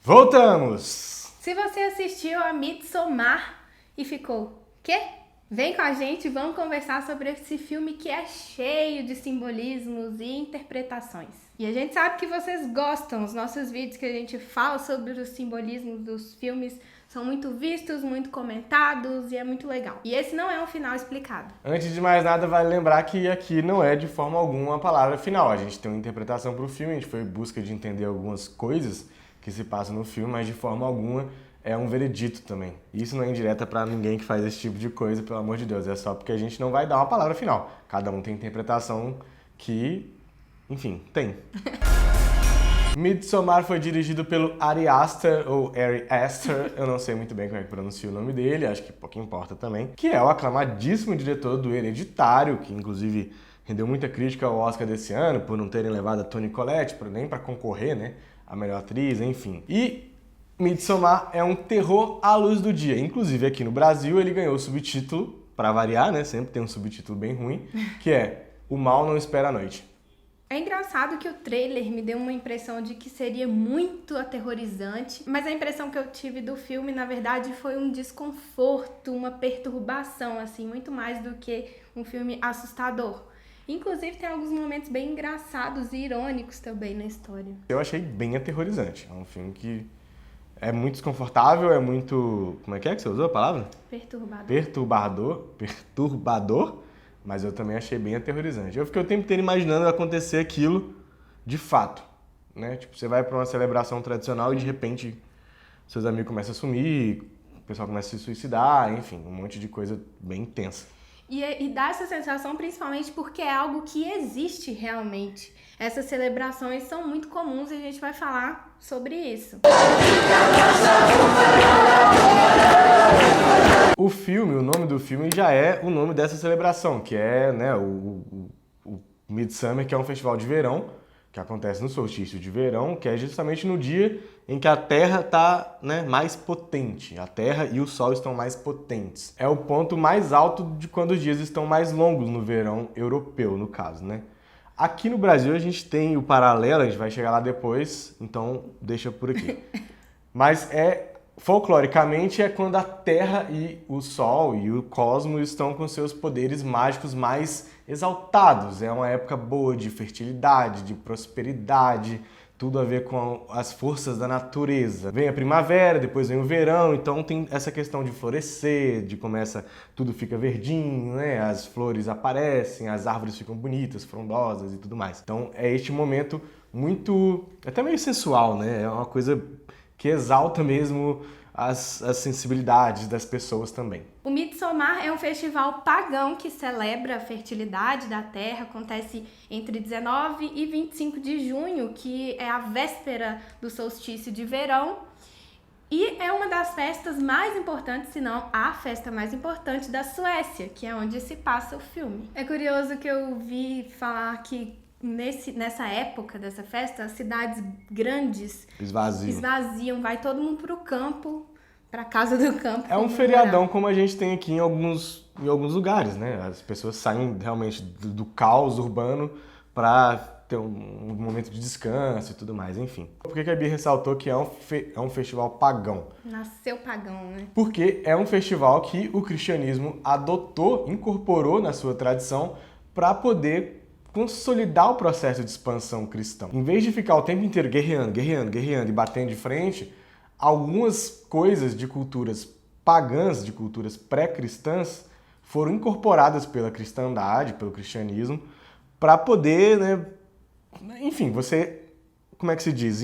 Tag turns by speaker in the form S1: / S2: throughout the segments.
S1: Voltamos!
S2: Se você assistiu a Midsommar e ficou, quê? Vem com a gente e vamos conversar sobre esse filme que é cheio de simbolismos e interpretações. E a gente sabe que vocês gostam, os nossos vídeos que a gente fala sobre os simbolismos dos filmes são muito vistos, muito comentados e é muito legal. E esse não é um final explicado.
S1: Antes de mais nada, vale lembrar que aqui não é de forma alguma a palavra final. A gente tem uma interpretação para o filme, a gente foi em busca de entender algumas coisas que se passam no filme, mas de forma alguma é um veredito também. Isso não é indireta para ninguém que faz esse tipo de coisa, pelo amor de Deus. É só porque a gente não vai dar uma palavra final. Cada um tem interpretação que, enfim, tem. Midsommar foi dirigido pelo Ari Aster, ou Ari Aster, eu não sei muito bem como é que pronuncia o nome dele, acho que pouco importa também, que é o aclamadíssimo diretor do Hereditário, que inclusive rendeu muita crítica ao Oscar desse ano, por não terem levado a Toni Collette, nem para concorrer, né, a melhor atriz, enfim. E Midsommar é um terror à luz do dia, inclusive aqui no Brasil ele ganhou o subtítulo, para variar, né, sempre tem um subtítulo bem ruim, que é O Mal Não Espera a Noite.
S2: É engraçado que o trailer me deu uma impressão de que seria muito aterrorizante, mas a impressão que eu tive do filme, na verdade, foi um desconforto, uma perturbação, assim, muito mais do que um filme assustador. Inclusive, tem alguns momentos bem engraçados e irônicos também na história.
S1: Eu achei bem aterrorizante. É um filme que é muito desconfortável, é muito... Como é que você usou a palavra?
S2: Perturbador.
S1: Perturbador, mas eu também achei bem aterrorizante. Eu fiquei o tempo inteiro imaginando acontecer aquilo de fato, né? Tipo, você vai para uma celebração tradicional e de repente seus amigos começam a sumir, o pessoal começa a se suicidar, enfim, um monte de coisa bem intensa.
S2: E dá essa sensação principalmente porque é algo que existe realmente. Essas celebrações são muito comuns e a gente vai falar sobre isso.
S1: O filme, o nome do filme já é o nome dessa celebração, que é, né, o Midsummer, que é um festival de verão, que acontece no solstício de verão, que é justamente no dia em que a Terra está, né, mais potente. A Terra e o Sol estão mais potentes. É o ponto mais alto de quando os dias estão mais longos no verão europeu, no caso, né? Aqui no Brasil a gente tem o paralelo, a gente vai chegar lá depois, então deixa por aqui. Mas folcloricamente é quando a Terra e o Sol e o cosmos estão com seus poderes mágicos mais exaltados. É uma época boa de fertilidade, de prosperidade, tudo a ver com as forças da natureza. Vem a primavera, depois vem o verão, então tem essa questão de florescer, de tudo fica verdinho, né? As flores aparecem, as árvores ficam bonitas, frondosas e tudo mais. Então é este momento muito, até meio sensual, né? É uma coisa que exalta mesmo as sensibilidades das pessoas também.
S2: O Midsommar é um festival pagão que celebra a fertilidade da terra, acontece entre 19 e 25 de junho, que é a véspera do solstício de verão, e é uma das festas mais importantes, se não a festa mais importante da Suécia, que é onde se passa o filme. É curioso que eu vi falar que nessa época dessa festa, as cidades grandes esvaziam, vai todo mundo pro campo, pra casa do campo.
S1: É um feriadão como a gente tem aqui em alguns lugares, né? As pessoas saem realmente do caos urbano para ter um momento de descanso e tudo mais, enfim. Por que a Bia ressaltou que é um festival pagão?
S2: Nasceu pagão, né?
S1: Porque é um festival que o cristianismo adotou, incorporou na sua tradição para poder consolidar o processo de expansão cristão. Em vez de ficar o tempo inteiro guerreando e batendo de frente, algumas coisas de culturas pagãs, de culturas pré-cristãs, foram incorporadas pela cristandade, pelo cristianismo, para poder, né, enfim, como é que se diz?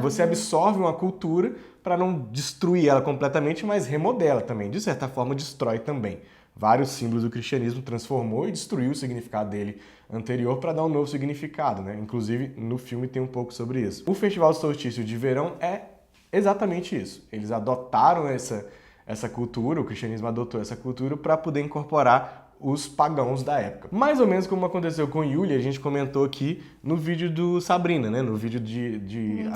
S1: Você absorve uma cultura para não destruir ela completamente, mas remodela também, de certa forma destrói também. Vários símbolos do cristianismo transformou e destruiu o significado dele anterior para dar um novo significado, né? Inclusive, no filme tem um pouco sobre isso. O Festival do Solstício de Verão é exatamente isso. Eles adotaram essa cultura, o cristianismo adotou essa cultura para poder incorporar os pagãos da época. Mais ou menos como aconteceu com Yulia, a gente comentou aqui no vídeo do Sabrina, né? No vídeo de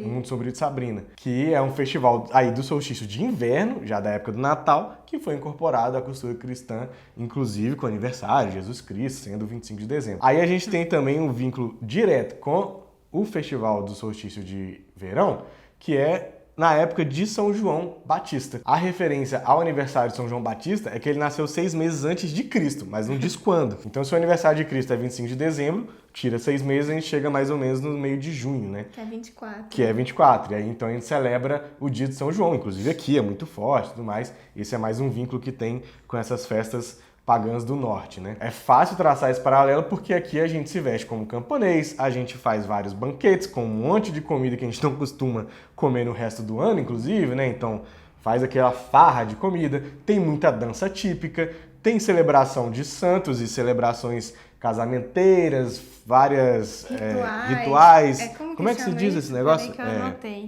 S1: Mundo Sombrio de Sabrina, que é um festival aí do solstício de inverno, já da época do Natal, que foi incorporado à cultura cristã, inclusive com o aniversário de Jesus Cristo, sendo 25 de dezembro. Aí a gente tem também um vínculo direto com o festival do solstício de verão, que é na época de São João Batista. A referência ao aniversário de São João Batista é que ele nasceu 6 meses antes de Cristo, mas não diz quando. Então, se o aniversário de Cristo é 25 de dezembro, tira 6 meses e a gente chega mais ou menos no meio de junho, né?
S2: Que é 24.
S1: Que é 24. E aí, então, a gente celebra o dia de São João. Inclusive aqui é muito forte e tudo mais. Esse é mais um vínculo que tem com essas festas pagãs do norte, né? É fácil traçar esse paralelo porque aqui a gente se veste como camponês, a gente faz vários banquetes com um monte de comida que a gente não costuma comer no resto do ano, inclusive, né? Então faz aquela farra de comida, tem muita dança típica, tem celebração de santos e celebrações casamenteiras, várias rituais. Como é que se diz esse negócio?
S2: Que eu anotei.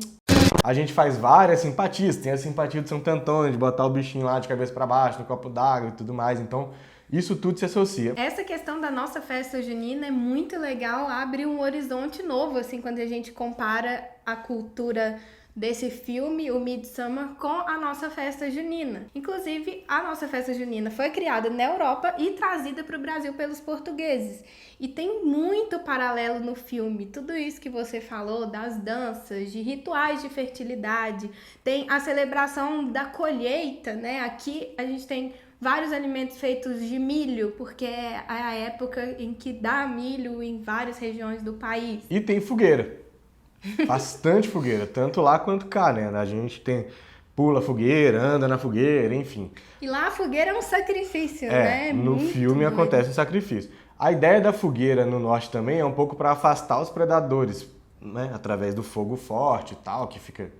S1: A gente faz várias simpatias, tem a simpatia de Santo Antônio, de botar o bichinho lá de cabeça para baixo, no copo d'água e tudo mais, então isso tudo se associa.
S2: Essa questão da nossa festa junina é muito legal, abre um horizonte novo, assim, quando a gente compara a cultura desse filme, o Midsommar, com a nossa festa junina. Inclusive, a nossa festa junina foi criada na Europa e trazida para o Brasil pelos portugueses. E tem muito paralelo no filme. Tudo isso que você falou, das danças, de rituais de fertilidade, tem a celebração da colheita, né? Aqui a gente tem vários alimentos feitos de milho, porque é a época em que dá milho em várias regiões do país.
S1: E tem fogueira. Bastante fogueira, tanto lá quanto cá, né? A gente pula a fogueira, anda na fogueira, enfim.
S2: E lá a fogueira é um sacrifício, né?
S1: No filme acontece um sacrifício. A ideia da fogueira no norte também é um pouco para afastar os predadores, né? Através do fogo forte e tal, que fica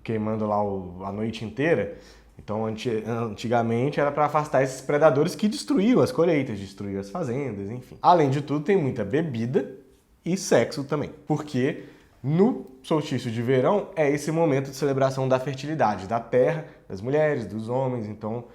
S1: queimando lá a noite inteira. Então, antigamente era para afastar esses predadores que destruíam as colheitas, destruíam as fazendas, enfim. Além de tudo, tem muita bebida e sexo também, porque no solstício de verão é esse momento de celebração da fertilidade, da terra, das mulheres, dos homens, então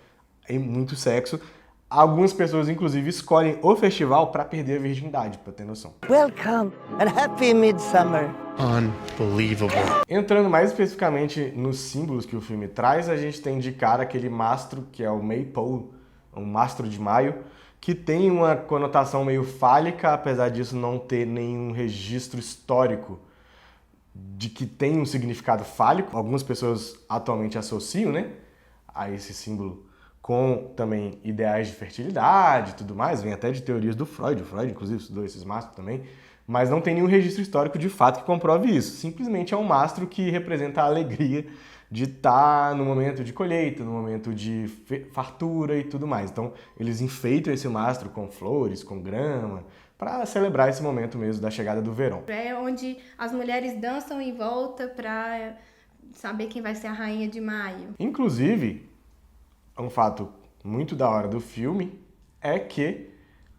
S1: é muito sexo. Algumas pessoas, inclusive, escolhem o festival para perder a virgindade, para ter noção.
S3: Welcome and happy midsummer.
S4: Unbelievable.
S1: Entrando mais especificamente nos símbolos que o filme traz, a gente tem de cara aquele mastro, que é o Maypole, um mastro de maio, que tem uma conotação meio fálica, apesar disso não ter nenhum registro histórico de que tem um significado fálico. Algumas pessoas atualmente associam, né, a esse símbolo com também ideais de fertilidade e tudo mais, vem até de teorias do Freud. O Freud, inclusive, estudou esses mastros também, mas não tem nenhum registro histórico de fato que comprove isso. Simplesmente é um mastro que representa a alegria de estar no momento de colheita, no momento de fartura e tudo mais. Então, eles enfeitam esse mastro com flores, com grama, para celebrar esse momento mesmo da chegada do verão.
S2: É onde as mulheres dançam em volta para saber quem vai ser a rainha de maio.
S1: Inclusive, um fato muito da hora do filme é que,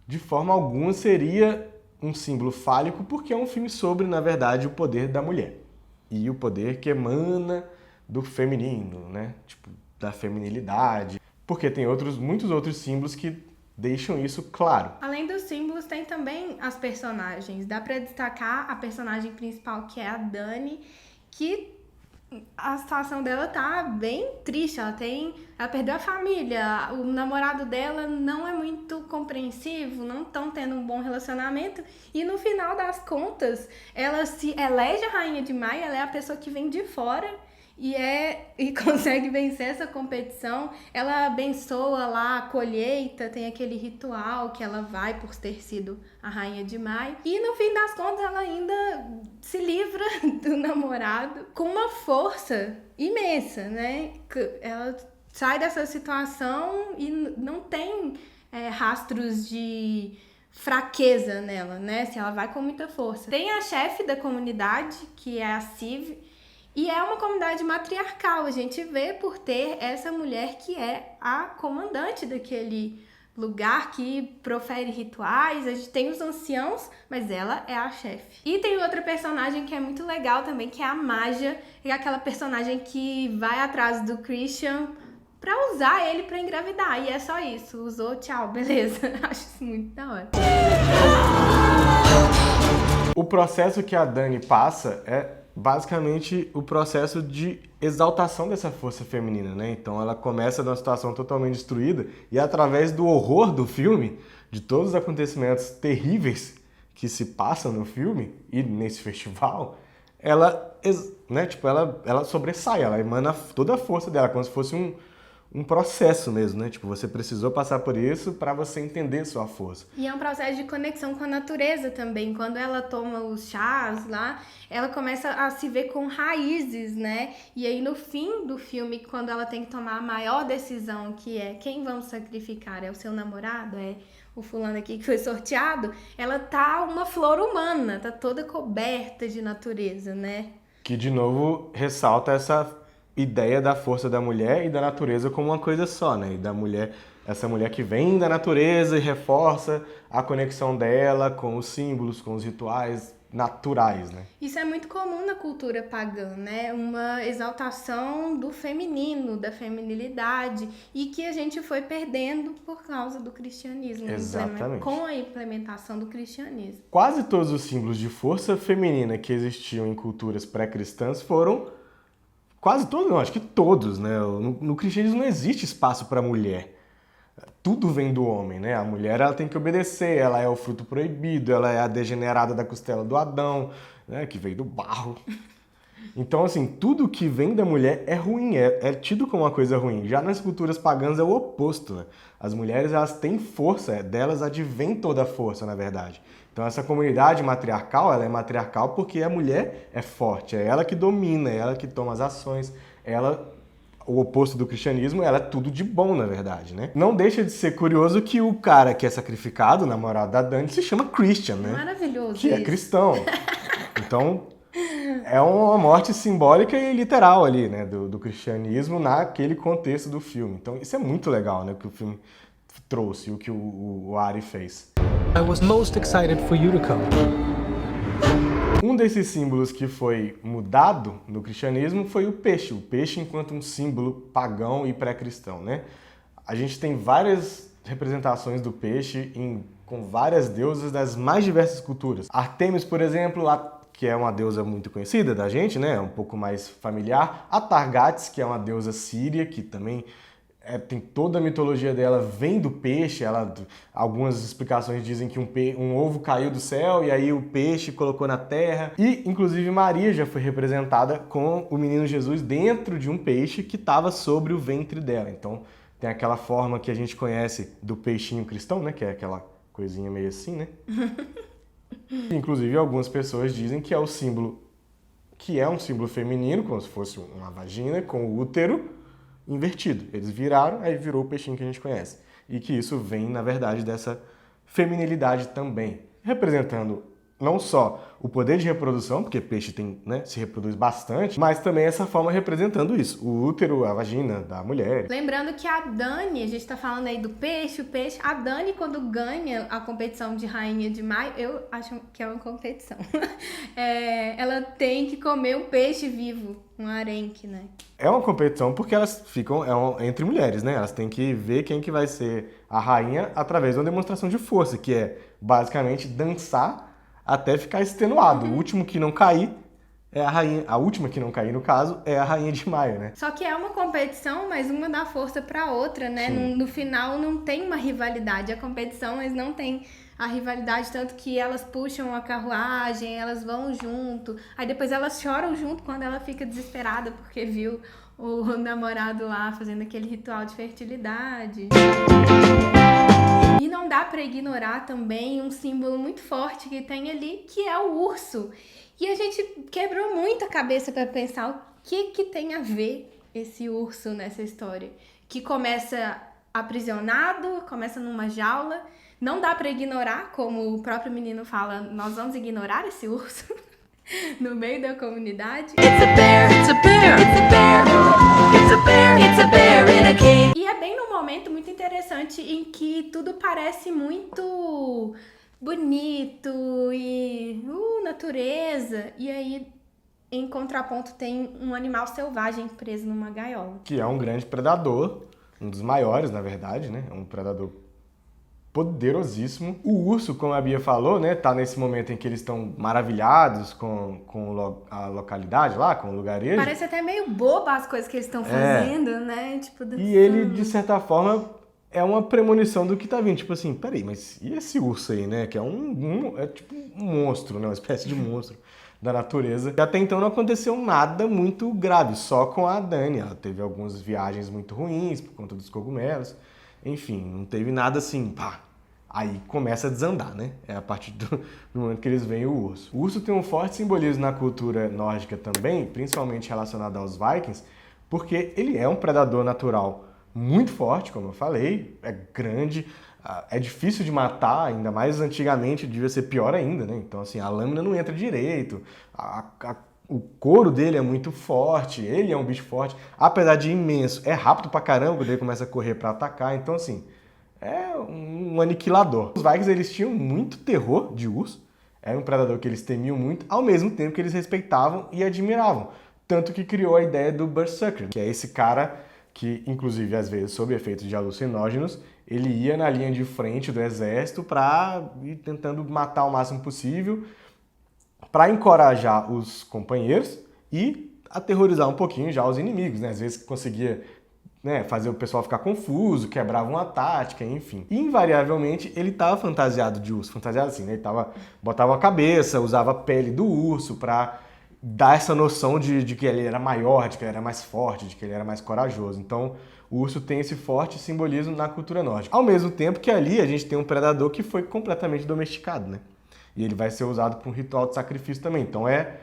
S1: de forma alguma, seria um símbolo fálico, porque é um filme sobre, na verdade, o poder da mulher. E o poder que emana do feminino, né? Tipo, da feminilidade. Porque tem muitos outros símbolos que deixam isso claro.
S2: Além dos símbolos, tem também as personagens. Dá pra destacar a personagem principal, que é a Dani, que a situação dela tá bem triste. Ela perdeu a família, o namorado dela não é muito compreensivo, não estão tendo um bom relacionamento, e no final das contas, ela se elege a rainha de maio, ela é a pessoa que vem de fora e consegue vencer essa competição. Ela abençoa lá a colheita, tem aquele ritual que ela vai por ter sido a rainha de maio. E no fim das contas ela ainda se livra do namorado com uma força imensa, né? Ela sai dessa situação e não tem rastros de fraqueza nela, né? Se ela vai com muita força. Tem a chefe da comunidade, que é a Siv, e é uma comunidade matriarcal. A gente vê por ter essa mulher que é a comandante daquele lugar, que profere rituais. A gente tem os anciãos, mas ela é a chefe. E tem outra personagem que é muito legal também, que é a Maja, que é aquela personagem que vai atrás do Christian pra usar ele pra engravidar. E é só isso. Usou, tchau, beleza. Acho isso muito da hora.
S1: O processo que a Dani passa é basicamente o processo de exaltação dessa força feminina, né? Então ela começa numa situação totalmente destruída e, através do horror do filme, de todos os acontecimentos terríveis que se passam no filme e nesse festival, né, tipo, ela sobressai, ela emana toda a força dela, como se fosse um processo mesmo, né? Tipo, você precisou passar por isso para você entender sua força.
S2: E é um processo de conexão com a natureza também. Quando ela toma os chás lá, ela começa a se ver com raízes, né? E aí no fim do filme, quando ela tem que tomar a maior decisão, que é quem vamos sacrificar? É o seu namorado? É o fulano aqui que foi sorteado? Ela tá uma flor humana, tá toda coberta de natureza, né?
S1: Que, de novo, ressalta essa ideia da força da mulher e da natureza como uma coisa só, né? E da mulher, essa mulher que vem da natureza e reforça a conexão dela com os símbolos, com os rituais naturais, né?
S2: Isso é muito comum na cultura pagã, né? Uma exaltação do feminino, da feminilidade, e que a gente foi perdendo por causa do cristianismo.
S1: Exatamente.
S2: Com a implementação do cristianismo.
S1: Quase todos os símbolos de força feminina que existiam em culturas pré-cristãs foram... Quase todos, não, acho que todos, né? No cristianismo não existe espaço para mulher. Tudo vem do homem, né? A mulher, ela tem que obedecer, ela é o fruto proibido, ela é a degenerada da costela do Adão, né? Que veio do barro. Então, assim, tudo que vem da mulher é ruim, é tido como uma coisa ruim. Já nas culturas pagãs é o oposto, né? As mulheres, elas têm força, delas advém toda a força, na verdade. Então, essa comunidade matriarcal, ela é matriarcal porque a mulher é forte, é ela que domina, é ela que toma as ações, o oposto do cristianismo, ela é tudo de bom, na verdade, né? Não deixa de ser curioso que o cara que é sacrificado, o namorado da Dani, se chama Christian, né?
S2: Maravilhoso
S1: que
S2: isso.
S1: É cristão. Então, é uma morte simbólica e literal ali, né? Do cristianismo naquele contexto do filme. Então, isso é muito legal, né? O que o filme trouxe, o que o Ari fez.
S4: I was most excited for you to come.
S1: Um desses símbolos que foi mudado no cristianismo foi o peixe enquanto um símbolo pagão e pré-cristão, né? A gente tem várias representações do peixe com várias deusas das mais diversas culturas. Artemis, por exemplo, que é uma deusa muito conhecida da gente, né? Um pouco mais familiar. A Targates, que é uma deusa síria, que também tem toda a mitologia dela, vem do peixe. Algumas explicações dizem que um ovo caiu do céu e aí o peixe colocou na terra. E, inclusive, Maria já foi representada com o menino Jesus dentro de um peixe que estava sobre o ventre dela. Então, tem aquela forma que a gente conhece do peixinho cristão, né? Que é aquela coisinha meio assim, né? Inclusive, algumas pessoas dizem que é um símbolo feminino, como se fosse uma vagina com o útero invertido. Eles viraram, aí virou o peixinho que a gente conhece. E que isso vem, na verdade, dessa feminilidade também, representando não só o poder de reprodução, porque peixe se reproduz bastante, mas também essa forma representando isso, o útero, a vagina da mulher.
S2: Lembrando que a Dani, a gente tá falando aí do peixe, a Dani, quando ganha a competição de Rainha de Maio, eu acho que é uma competição, ela tem que comer um peixe vivo, um arenque, né?
S1: É uma competição porque elas ficam entre mulheres, né? Elas têm que ver quem que vai ser a rainha através de uma demonstração de força, que é basicamente dançar até ficar extenuado. O último que não cair é a rainha. A última que não cair, no caso, é a Rainha de Maio, né?
S2: Só que é uma competição, mas uma dá força pra outra, né? No final não tem uma rivalidade. A competição, mas não tem a rivalidade, tanto que elas puxam a carruagem, elas vão junto. Aí depois elas choram junto quando ela fica desesperada porque viu o namorado lá fazendo aquele ritual de fertilidade. E não dá pra ignorar também um símbolo muito forte que tem ali, que é o urso. E a gente quebrou muito a cabeça pra pensar o que tem a ver esse urso nessa história. Que começa aprisionado, começa numa jaula. Não dá pra ignorar, como o próprio menino fala, nós vamos ignorar esse urso no meio da comunidade.
S5: It's a bear, it's a bear, it's a bear, it's a bear, it's a bear in a cave.
S2: E é bem num momento muito interessante em que tudo parece muito bonito e natureza. E aí, em contraponto, tem um animal selvagem preso numa gaiola.
S1: Que é um grande predador, um dos maiores, na verdade, né? É um predador poderosíssimo. O urso, como a Bia falou, né, tá nesse momento em que eles estão maravilhados com a localidade lá, com o lugarejo.
S2: Parece até meio boba as coisas que eles estão fazendo, né? Tipo,
S1: e ele, de certa forma, é uma premonição do que tá vindo. Tipo assim, peraí, mas e esse urso aí, né? Que é tipo um monstro, né? Uma espécie de monstro. da natureza. E até então não aconteceu nada muito grave, só com a Dani. Ela teve algumas viagens muito ruins por conta dos cogumelos. Enfim, não teve nada assim, pá. Aí começa a desandar, né? É a partir do momento que eles veem o urso. O urso tem um forte simbolismo na cultura nórdica também, principalmente relacionado aos Vikings, porque ele é um predador natural muito forte, como eu falei, é grande, é difícil de matar, ainda mais antigamente devia ser pior ainda, né? Então, assim, a lâmina não entra direito, o couro dele é muito forte, ele é um bicho forte, apesar de imenso, é rápido pra caramba, quando ele começa a correr pra atacar, então, assim, é um aniquilador. Os Vikings, eles tinham muito terror de urso, era um predador que eles temiam muito, ao mesmo tempo que eles respeitavam e admiravam, tanto que criou a ideia do Berserker, que é esse cara que, inclusive, às vezes, sob efeitos de alucinógenos, ele ia na linha de frente do exército para ir tentando matar o máximo possível, para encorajar os companheiros e aterrorizar um pouquinho já os inimigos, né? Às vezes conseguia, né, fazer o pessoal ficar confuso, quebrava uma tática, enfim. E, invariavelmente, ele estava fantasiado de urso, fantasiado assim, né? Ele botava a cabeça, usava a pele do urso para dar essa noção de que ele era maior, de que ele era mais forte, de que ele era mais corajoso. Então, o urso tem esse forte simbolismo na cultura nórdica. Ao mesmo tempo que ali a gente tem um predador que foi completamente domesticado, né? E ele vai ser usado para um ritual de sacrifício também. Então, é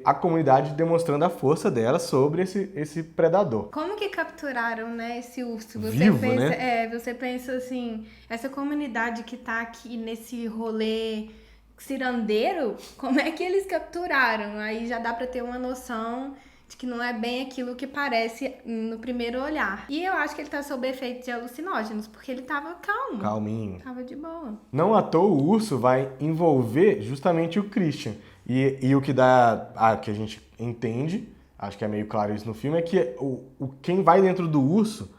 S1: a comunidade demonstrando a força dela sobre esse predador.
S2: Como que capturaram, né, esse urso? Você
S1: Vivo,
S2: pensa,
S1: né?
S2: Você pensa assim, essa comunidade que tá aqui nesse rolê cirandeiro, como é que eles capturaram? Aí já dá pra ter uma noção de que não é bem aquilo que parece no primeiro olhar. E eu acho que ele tá sob efeito de alucinógenos, porque ele tava calmo.
S1: Calminho.
S2: Tava de boa.
S1: Não à toa o urso vai envolver justamente o Christian. E o que dá, que a gente entende, acho que é meio claro isso no filme, é que quem vai dentro do urso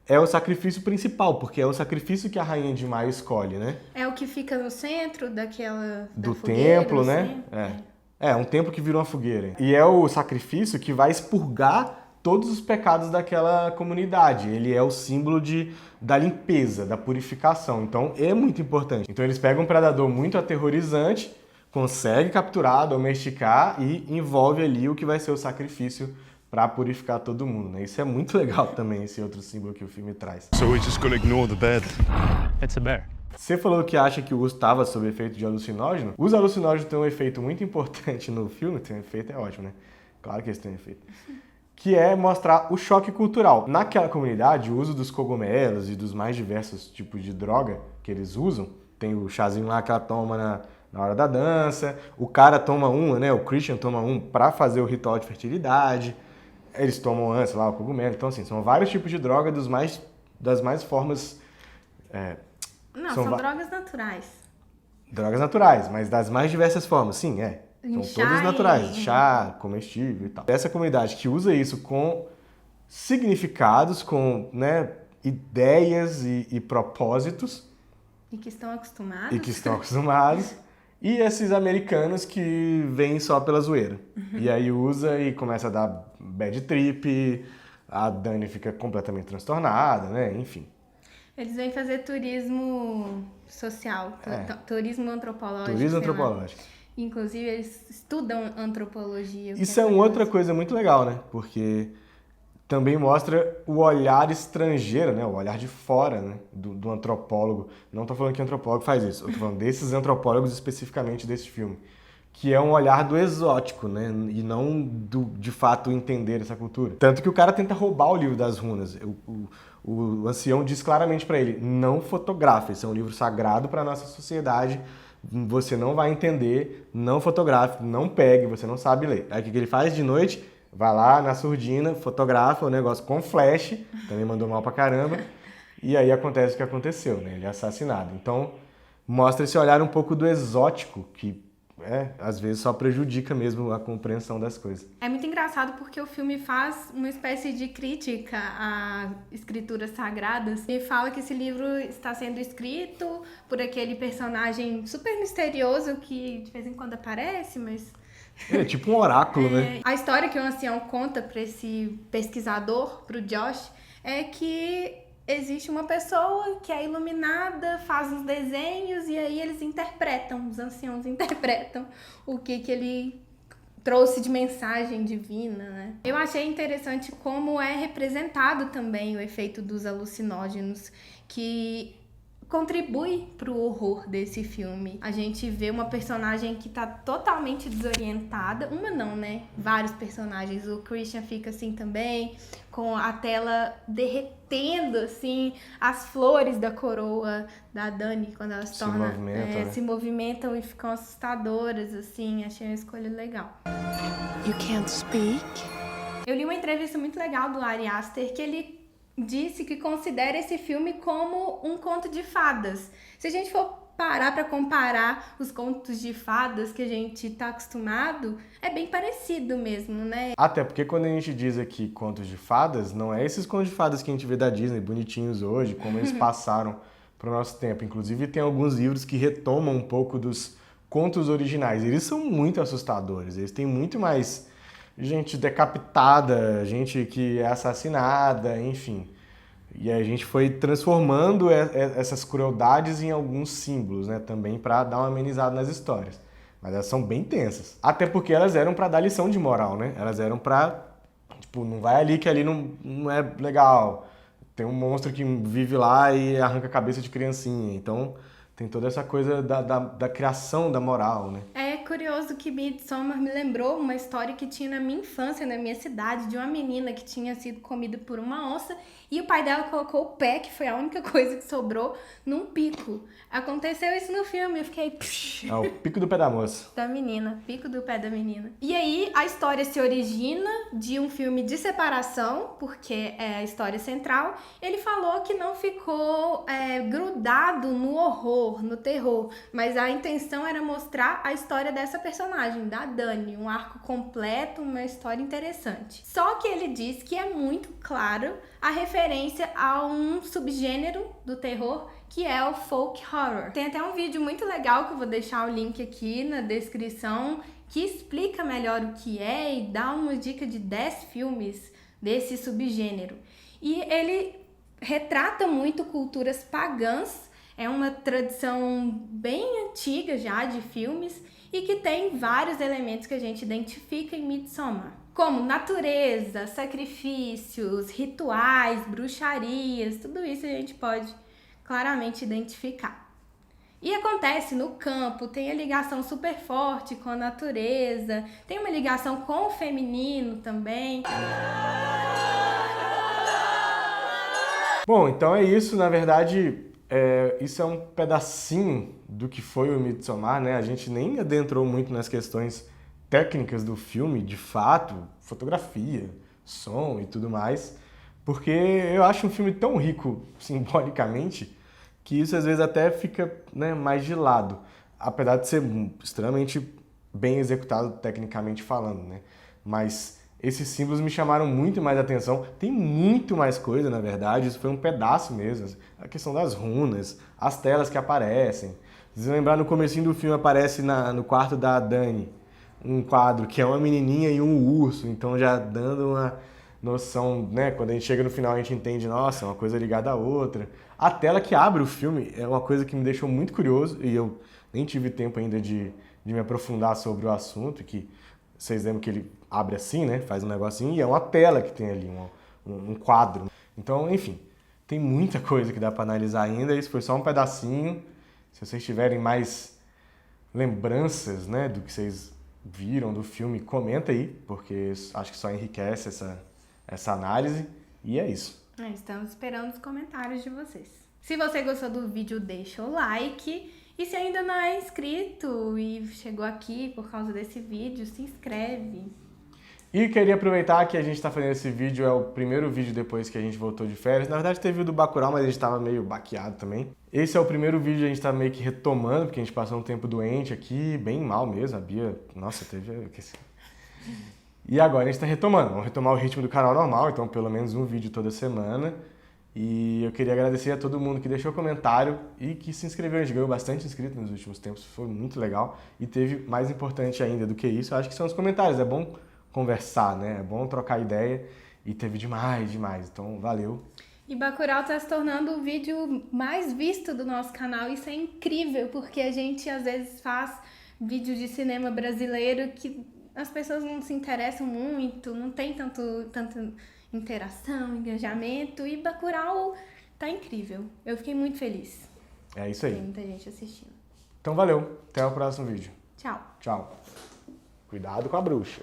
S1: é o sacrifício principal, porque é o sacrifício que a Rainha de Maio escolhe, né?
S2: É o que fica no centro daquela...
S1: Do
S2: da fogueira,
S1: templo, né? É um templo que virou uma fogueira. E é o sacrifício que vai expurgar todos os pecados daquela comunidade. Ele é o símbolo da limpeza, da purificação. Então é muito importante. Então eles pegam um predador muito aterrorizante, consegue capturar, domesticar e envolve ali o que vai ser o sacrifício para purificar todo mundo, né? Isso é muito legal também, esse outro símbolo que o filme traz.
S6: So we're just gonna ignore the bed.
S4: It's a bear.
S1: Você falou que acha que o urso estava sob efeito de alucinógeno. Os alucinógenos têm um efeito muito importante no filme, tem um efeito, é ótimo, né? Claro que eles têm um efeito. Que é mostrar o choque cultural. Naquela comunidade, o uso dos cogumelos e dos mais diversos tipos de droga que eles usam, tem o chazinho lá que ela toma na hora da dança, o cara toma uma, né? O Christian toma um para fazer o ritual de fertilidade, eles tomam antes lá o cogumelo. Então, assim, são vários tipos de droga das mais formas...
S2: Não, são drogas naturais.
S1: Drogas naturais, mas das mais diversas formas, sim, São
S2: Chá
S1: todas naturais, chá, comestível e tal. Essa comunidade que usa isso com significados, com, né, ideias e propósitos.
S2: E que estão acostumados.
S1: E esses americanos que vêm só pela zoeira. E aí usa e começa a dar bad trip, a Dani fica completamente transtornada, né? Enfim.
S2: Eles vêm fazer turismo social, turismo antropológico.
S1: Turismo antropológico.
S2: Inclusive, eles estudam antropologia.
S1: Isso é uma outra coisa muito legal, né? Porque também mostra o olhar estrangeiro, né? O olhar de fora, né? do antropólogo. Não tô falando que antropólogo faz isso, eu tô falando desses antropólogos especificamente desse filme. Que é um olhar do exótico, né? E não de fato entender essa cultura. Tanto que o cara tenta roubar o livro das runas. O ancião diz claramente para ele, não fotografe, esse é um livro sagrado para nossa sociedade, você não vai entender, não fotografe, não pegue, você não sabe ler. Aí o que ele faz de noite? Vai lá na surdina, fotografa o negócio com flash, também mandou mal pra caramba, e aí acontece o que aconteceu, né? Ele é assassinado. Então, mostra esse olhar um pouco do exótico, que às vezes só prejudica mesmo a compreensão das coisas.
S2: É muito engraçado porque o filme faz uma espécie de crítica a escrituras sagradas e fala que esse livro está sendo escrito por aquele personagem super misterioso que de vez em quando aparece, mas...
S1: É tipo um oráculo, né?
S2: A história que o ancião conta para esse pesquisador, para o Josh, é que existe uma pessoa que é iluminada, faz uns desenhos e aí eles interpretam, os anciãos interpretam o que ele trouxe de mensagem divina, né? Eu achei interessante como é representado também o efeito dos alucinógenos, que contribui pro horror desse filme. A gente vê uma personagem que tá totalmente desorientada. Uma não, né? Vários personagens. O Christian fica assim também, com a tela derretendo, assim, as flores da coroa da Dani, quando elas se movimentam e ficam assustadoras, assim. Achei uma escolha legal.
S5: You can't speak?
S2: Eu li uma entrevista muito legal do Ari Aster, que ele disse que considera esse filme como um conto de fadas. Se a gente for parar para comparar os contos de fadas que a gente tá acostumado, é bem parecido mesmo, né?
S1: Até porque quando a gente diz aqui contos de fadas, não é esses contos de fadas que a gente vê da Disney, bonitinhos hoje, como eles passaram pro nosso tempo. Inclusive tem alguns livros que retomam um pouco dos contos originais. Eles são muito assustadores, eles têm muito mais gente decapitada, gente que é assassinada, enfim. E a gente foi transformando essas crueldades em alguns símbolos, né, também para dar uma amenizada nas histórias. Mas elas são bem tensas. Até porque elas eram para dar lição de moral, né? Elas eram para, tipo, não vai ali que ali não é legal. Tem um monstro que vive lá e arranca a cabeça de criancinha. Então tem toda essa coisa da criação da moral, né?
S2: É curioso que Midsommar me lembrou uma história que tinha na minha infância, na minha cidade, de uma menina que tinha sido comida por uma onça e o pai dela colocou o pé, que foi a única coisa que sobrou, num pico. Aconteceu isso no filme, eu fiquei...
S1: É o pico do pé da moça.
S2: Da menina, pico do pé da menina. E aí, a história se origina de um filme de separação, porque é a história central. Ele falou que não ficou grudado no horror, no terror, mas a intenção era mostrar a história dessa personagem, da Dani, um arco completo, uma história interessante. Só que ele diz que é muito claro a referência a um subgênero do terror, que é o folk horror. Tem até um vídeo muito legal que eu vou deixar o link aqui na descrição, que explica melhor o que é e dá uma dica de 10 filmes desse subgênero. E ele retrata muito culturas pagãs, é uma tradição bem antiga já de filmes e que tem vários elementos que a gente identifica em Midsommar, como natureza, sacrifícios, rituais, bruxarias, tudo isso a gente pode claramente identificar. E acontece no campo, tem a ligação super forte com a natureza, tem uma ligação com o feminino também.
S1: Bom, então é isso, na verdade, isso é um pedacinho do que foi o Midsommar, né? A gente nem adentrou muito nas questões técnicas do filme, de fato, fotografia, som e tudo mais, porque eu acho um filme tão rico simbolicamente que isso às vezes até fica, né, mais de lado, apesar de ser extremamente bem executado tecnicamente falando, né? Mas esses símbolos me chamaram muito mais atenção. Tem muito mais coisa, na verdade, isso foi um pedaço mesmo. A questão das runas, as telas que aparecem. Se você lembrar, no comecinho do filme aparece no quarto da Dani um quadro que é uma menininha e um urso, então já dando uma noção, né? Quando a gente chega no final a gente entende, nossa, uma coisa ligada à outra. A tela que abre o filme é uma coisa que me deixou muito curioso e eu nem tive tempo ainda de me aprofundar sobre o assunto, que vocês lembram que ele abre assim, né? Faz um negocinho e é uma tela que tem ali, um quadro. Então, enfim, tem muita coisa que dá para analisar ainda. Isso foi só um pedacinho. Se vocês tiverem mais lembranças, né, do que vocês viram do filme, comenta aí, porque acho que só enriquece essa análise. E é isso.
S2: Estamos esperando os comentários de vocês. Se você gostou do vídeo, deixa o like. E se ainda não é inscrito e chegou aqui por causa desse vídeo, se inscreve.
S1: E queria aproveitar que a gente está fazendo esse vídeo, é o primeiro vídeo depois que a gente voltou de férias. Na verdade teve o do Bacurau, mas a gente estava meio baqueado também. Esse é o primeiro vídeo que a gente está meio que retomando, porque a gente passou um tempo doente aqui, bem mal mesmo. A Bia, nossa, teve... E agora a gente está retomando, vamos retomar o ritmo do canal normal, então pelo menos um vídeo toda semana. E eu queria agradecer a todo mundo que deixou comentário e que se inscreveu. A gente ganhou bastante inscritos nos últimos tempos, foi muito legal. E teve mais importante ainda do que isso, eu acho que são os comentários. É bom conversar, né? É bom trocar ideia e teve demais. Então, valeu.
S2: E Bacurau está se tornando o vídeo mais visto do nosso canal. Isso é incrível, porque a gente às vezes faz vídeo de cinema brasileiro que as pessoas não se interessam muito, não tem tanta interação, engajamento. E Bacurau tá incrível. Eu fiquei muito feliz.
S1: É isso aí.
S2: Tem muita gente assistindo.
S1: Então valeu, até o próximo vídeo.
S2: Tchau.
S1: Tchau. Cuidado com a bruxa.